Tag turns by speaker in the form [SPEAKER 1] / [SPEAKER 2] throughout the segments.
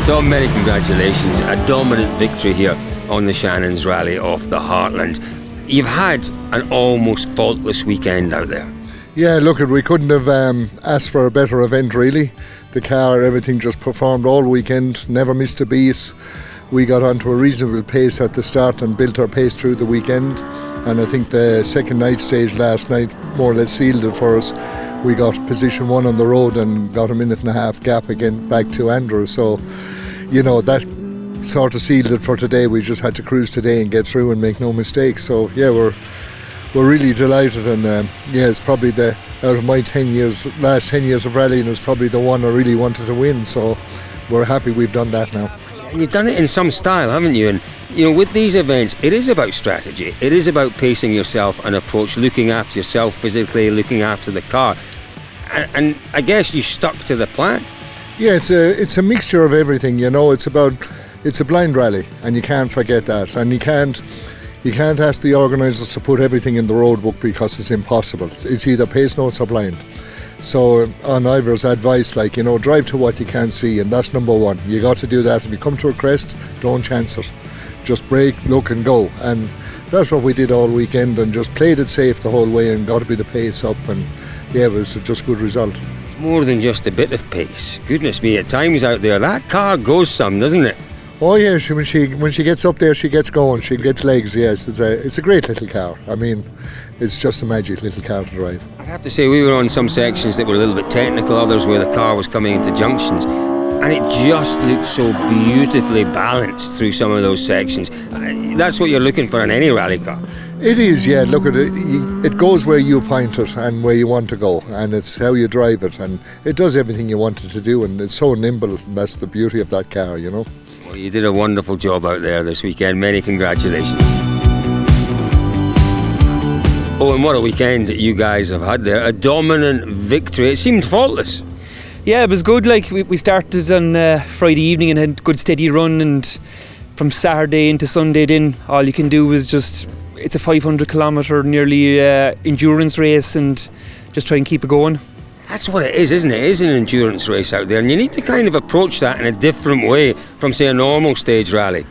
[SPEAKER 1] Tom, many congratulations. A dominant victory here on the Shannons Rally off the Heartland. You've had an almost faultless weekend out there.
[SPEAKER 2] Yeah, look, we couldn't have asked for a better event, really. The car, everything just performed all weekend, never missed a beat. We got onto a reasonable pace at the start and built our pace through the weekend. And I think the second night stage last night more or less sealed it for us. We got position 1 on the road and got a minute and a half gap again back to Andrew. So, you know, that sort of sealed it for today. We just had to cruise today and get through and make no mistakes. So, yeah, we're really delighted. And, yeah, it's probably out of my last 10 years of rallying, is probably the one I really wanted to win. So we're happy we've done that now.
[SPEAKER 1] And you've done it in some style, haven't you? And, you know, with these events, it is about strategy. It is about pacing yourself and approach, looking after yourself physically, looking after the car. And I guess you stuck to the plan.
[SPEAKER 2] Yeah, it's a mixture of everything, you know. It's a blind rally, and you can't forget that. And you can't ask the organisers to put everything in the road book, because it's impossible. It's either pace notes or blind. So on Ivor's advice, like, you know, drive to what you can see, and that's number one. You got to do that. If you come to a crest, don't chance it. Just brake, look and go. And that's what we did all weekend, and just played it safe the whole way and got a bit of pace up, and yeah, it was just a good result.
[SPEAKER 1] It's more than just a bit of pace. Goodness me, at times out there, that car goes some, doesn't it?
[SPEAKER 2] Oh yeah, when she gets up there, she gets going, she gets legs, yes. It's a great little car. I mean, it's just a magic little car to drive.
[SPEAKER 1] I'd have to say, we were on some sections that were a little bit technical, others where the car was coming into junctions, and it just looked so beautifully balanced through some of those sections. That's what you're looking for in any rally car.
[SPEAKER 2] It is, yeah. Look at it. It goes where you point it and where you want to go, and it's how you drive it, and it does everything you want it to do, and it's so nimble. And that's the beauty of that car, you know.
[SPEAKER 1] Well, you did a wonderful job out there this weekend. Many congratulations. Oh, and what a weekend you guys have had there. A dominant victory. It seemed faultless.
[SPEAKER 3] Yeah, it was good. Like, we started on Friday evening and had a good steady run, and from Saturday into Sunday then all you can do was just, it's a 500 kilometre nearly endurance race, and just try and keep it going.
[SPEAKER 1] That's what it is, isn't it? It is an endurance race out there, and you need to kind of approach that in a different way from, say, a normal stage rally.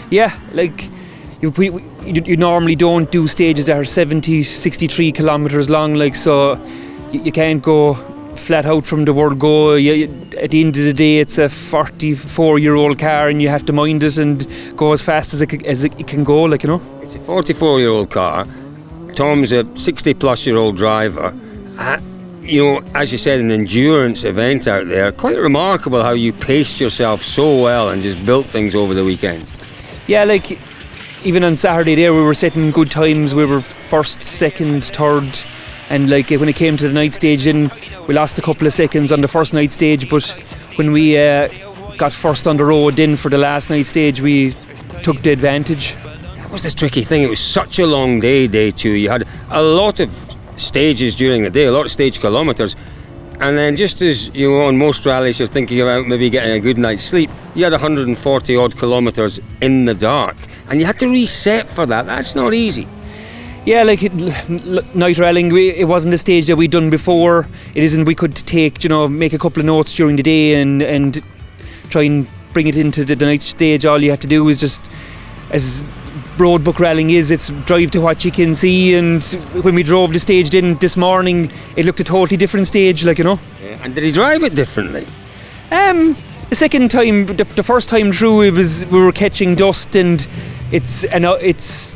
[SPEAKER 3] Yeah, like you normally don't do stages that are 70, 63 kilometres long, like, so you can't go flat out from the word go. At the end of the day, it's a 44-year-old car, and you have to mind it and go as fast as it can go, like, you know.
[SPEAKER 1] It's a 44-year-old car. Tom's a 60-plus-year-old driver. You know, as you said, an endurance event out there. Quite remarkable how you paced yourself so well and just built things over the weekend.
[SPEAKER 3] Yeah, like, even on Saturday there, we were setting good times. We were first, second, third, and like when it came to the night stage, then we lost a couple of seconds on the first night stage, but when we got first on the road then for the last night stage, we took the advantage.
[SPEAKER 1] That was the tricky thing. It was such a long day 2. You had a lot of stages during the day, a lot of stage kilometres, and then just as you know, on most rallies you're thinking about maybe getting a good night's sleep, you had 140 odd kilometres in the dark, and you had to reset for that. That's not easy.
[SPEAKER 3] Yeah, like night rallying, it wasn't a stage that we'd done before. It isn't. We could take, you know, make a couple of notes during the day and try and bring it into the night stage. All you have to do is just, as roadbook rallying is, it's drive to what you can see, and when we drove the stage in this morning, it looked a totally different stage, like, you know.
[SPEAKER 1] Yeah. And did he drive it differently?
[SPEAKER 3] The second time, the first time through, we were catching dust, and it's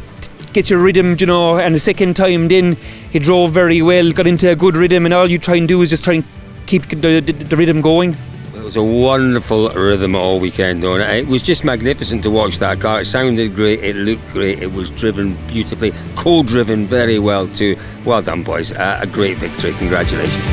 [SPEAKER 3] get your rhythm, you know, and the second time then he drove very well, got into a good rhythm, and all you try and do is just try and keep the rhythm going.
[SPEAKER 1] It was a wonderful rhythm all weekend, though. It was just magnificent to watch that car. It sounded great, it looked great, it was driven beautifully, co-driven very well too. Well done, boys. A great victory. Congratulations.